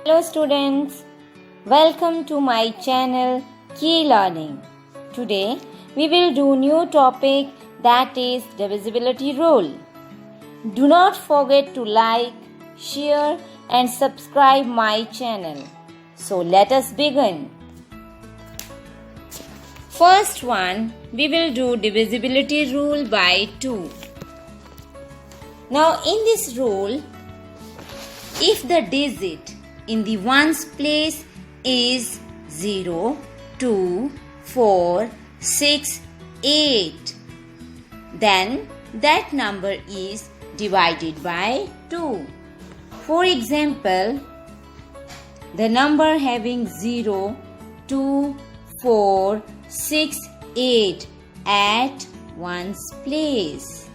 Hello students, welcome to my channel Key Learning. Today we will do new topic, that is divisibility rule. Do not forget to like, share and subscribe my channel. So let us begin. First one, we will do divisibility rule by 2. Now in this rule, if the digit in the ones place is 0, 2, 4, 6, 8, then that number is divided by 2. For example, the number having 0, 2, 4, 6, 8 at ones place.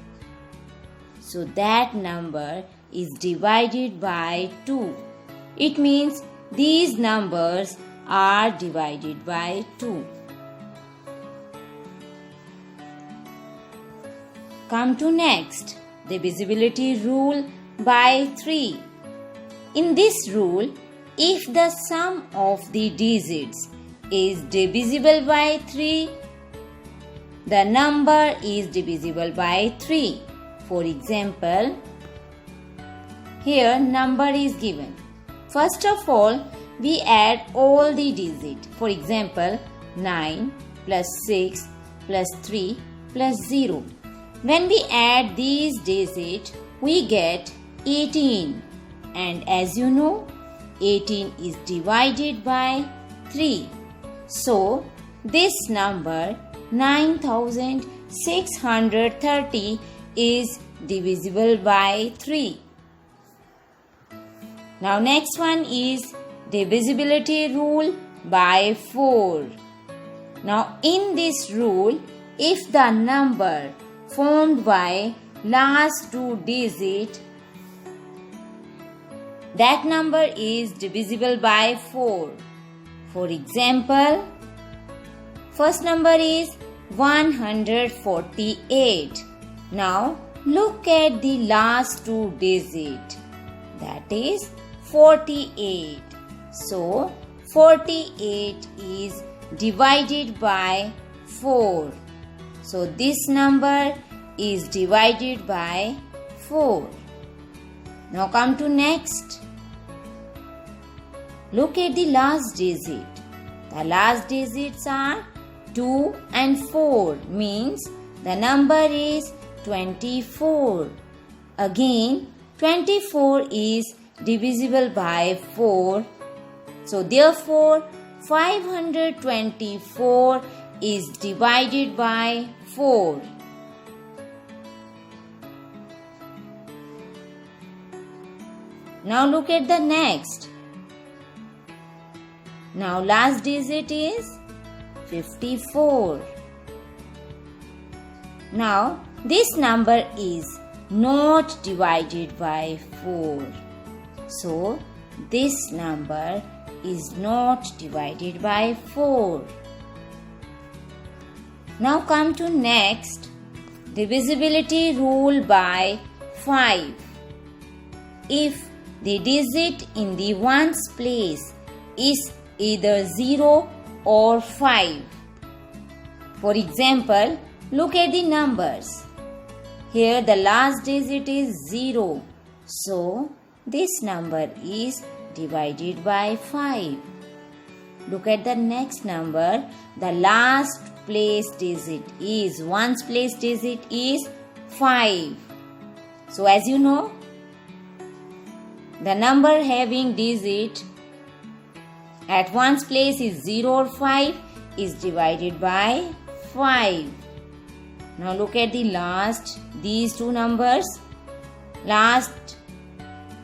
So that number is divided by 2. It means these numbers are divided by 2. Come to next, divisibility rule by 3. In this rule, if the sum of the digits is divisible by 3, the number is divisible by 3. For example, here number is given. First of all, we add all the digits. For example, 9 plus 6 plus 3 plus 0. When we add these digits, we get 18. And as you know, 18 is divided by 3. So, this number 9630 is divisible by 3. Now next one is divisibility rule by 4. Now in this rule, if the number formed by last 2 digits, that number is divisible by 4. For example, first number is 148. Now look at the last 2 digits, that is 48. So 48 is divided by 4. So this number is divided by 4. Now come to next. Look at the last digit. The last digits are 2 and 4, means the number is 24. Again, 24 is divisible by 4. So therefore, 524 is divided by 4. Now look at the next. Now last digit is 54. Now this number is not divided by 4. So this number is not divided by 4. Now come to next, divisibility rule by 5. If the digit in the ones place is either 0 or 5. For example, look at the numbers. Here the last digit is 0. So this number is divided by 5. Look at the next number. The last place digit is, ones place digit is 5. So as you know, the number having digit at ones place is 0 or 5 is divided by 5. Now look at the last, these two numbers. Last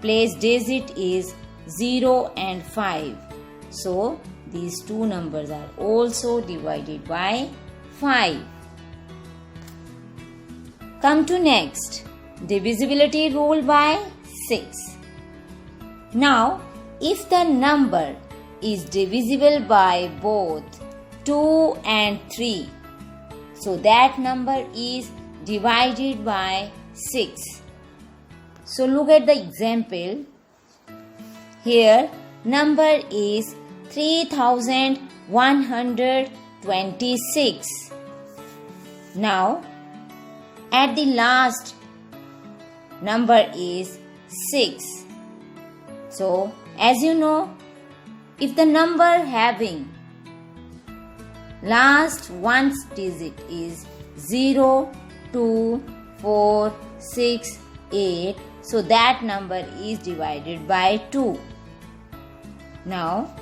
place digit is 0 and 5. So these two numbers are also divided by 5. Come to next, divisibility rule by 6. Now if the number is divisible by both 2 and 3, so that number is divided by 6. So look at the example. Here number is 3126. Now, at the last number is 6. So, as you know, if the number having last one's digit is 0, 2, 4, 6, 8, so that number is divided by 2. Now,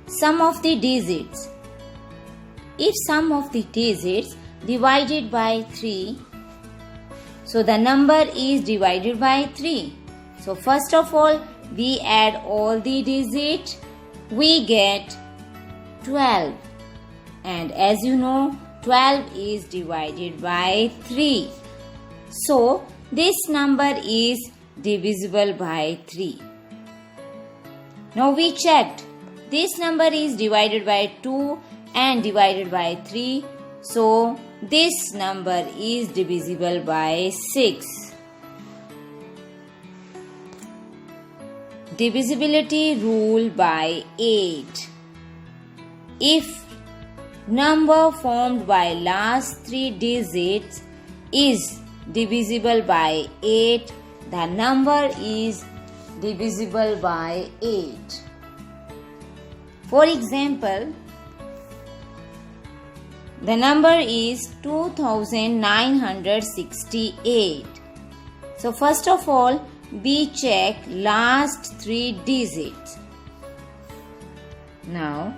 sum of the digits. If sum of the digits divided by 3, so the number is divided by 3. So first of all, we add all the digits, we get 12. And as you know, 12 is divided by 3. So this number is divisible by 3. Now we checked. This number is divided by 2 and divided by 3. So this number is divisible by 6. Divisibility rule by 8. If number formed by last 3 digits is divisible by 8, the number is divisible by 8. For example, the number is 2968. So first of all, we check last 3 digits. Now,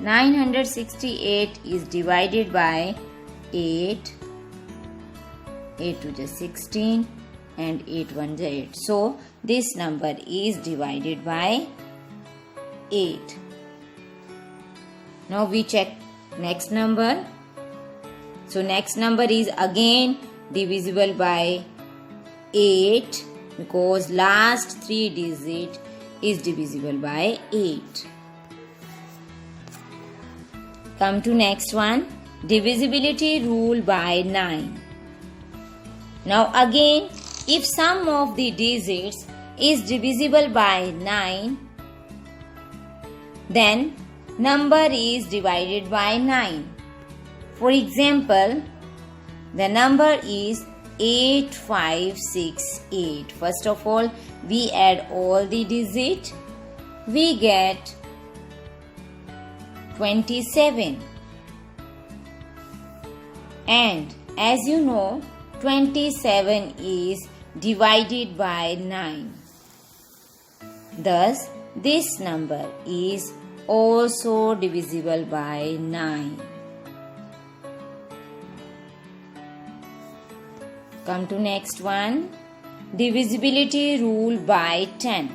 968 is divided by 8. 8 to the 16 and 8 1 to 8. So, this number is divided by 8. Now, we check next number. So, next number is again divisible by 8 because last 3 digit is divisible by 8. Come to next one. Divisibility rule by 9. Now again, if sum of the digits is divisible by 9, then number is divided by 9. For example, the number is 8568. First of all, we add all the digits. We get 27. And as you know, 27 is divided by 9. Thus, this number is also divisible by 9. Come to next one. Divisibility rule by 10.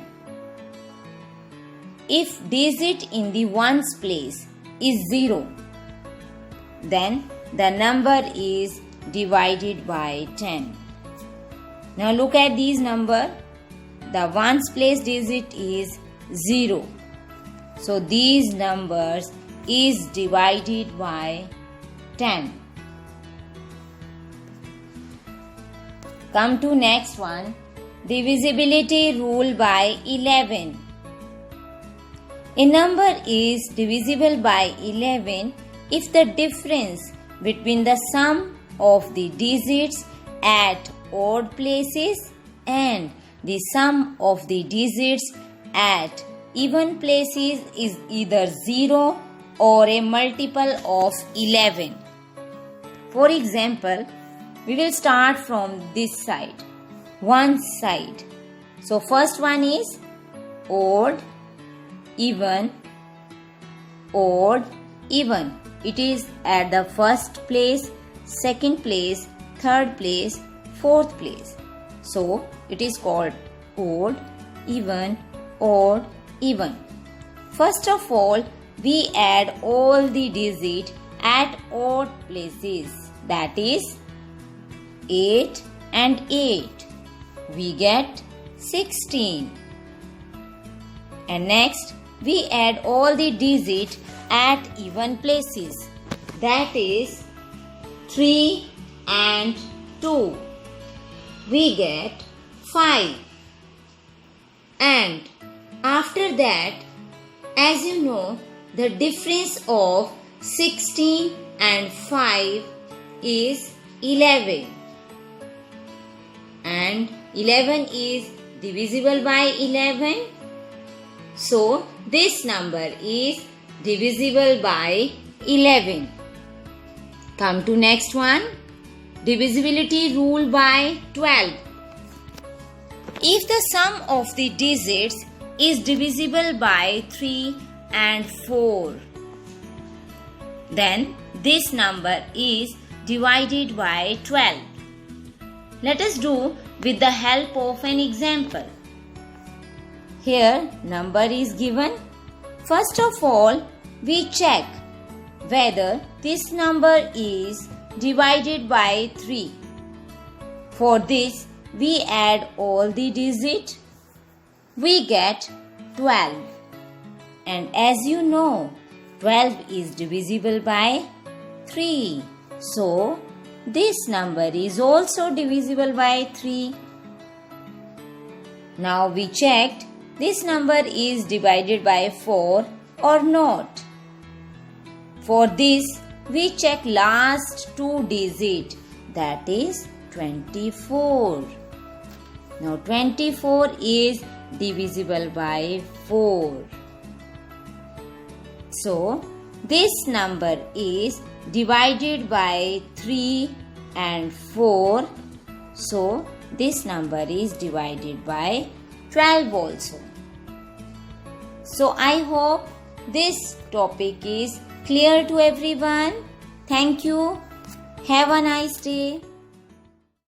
If digit in the ones place is 0, then the number is divided by 10. Now look at these numbers. The ones place digit is 0. So these numbers is divided by 10. Come to next one. Divisibility rule by 11. A number is divisible by 11 if the difference between the sum of the digits at odd places and the sum of the digits at even places is either 0 or a multiple of 11. For example, we will start from this side, one side. So first one is odd, even, odd, even. It is at the first place, second place, third place, fourth place. So it is called odd, even, odd, even. First of all, we add all the digits at odd places, that is 8 and 8. We get 16. And next, we add all the digits at even places, that is 3 and 2. We get 5. And After that, as you know, the difference of 16 and 5 is 11. And 11 is divisible by 11. So, this number is divisible by 11. Come to next one. Divisibility rule by 12. If the sum of the digits is divisible by 3 and 4, then this number is divided by 12. Let us do with the help of an example. Here number is given. First of all, we check whether this number is divided by 3. For this, we add all the digits. We get 12. And as you know, 12 is divisible by 3. So, this number is also divisible by 3. Now we checked this number is divided by 4 or not. For this, we check last 2 digits, that is 24. Now 24 is divisible by 4. So, this number is divided by 3 and 4. So, this number is divided by 12 also. So, I hope this topic is clear to everyone. Thank you. Have a nice day.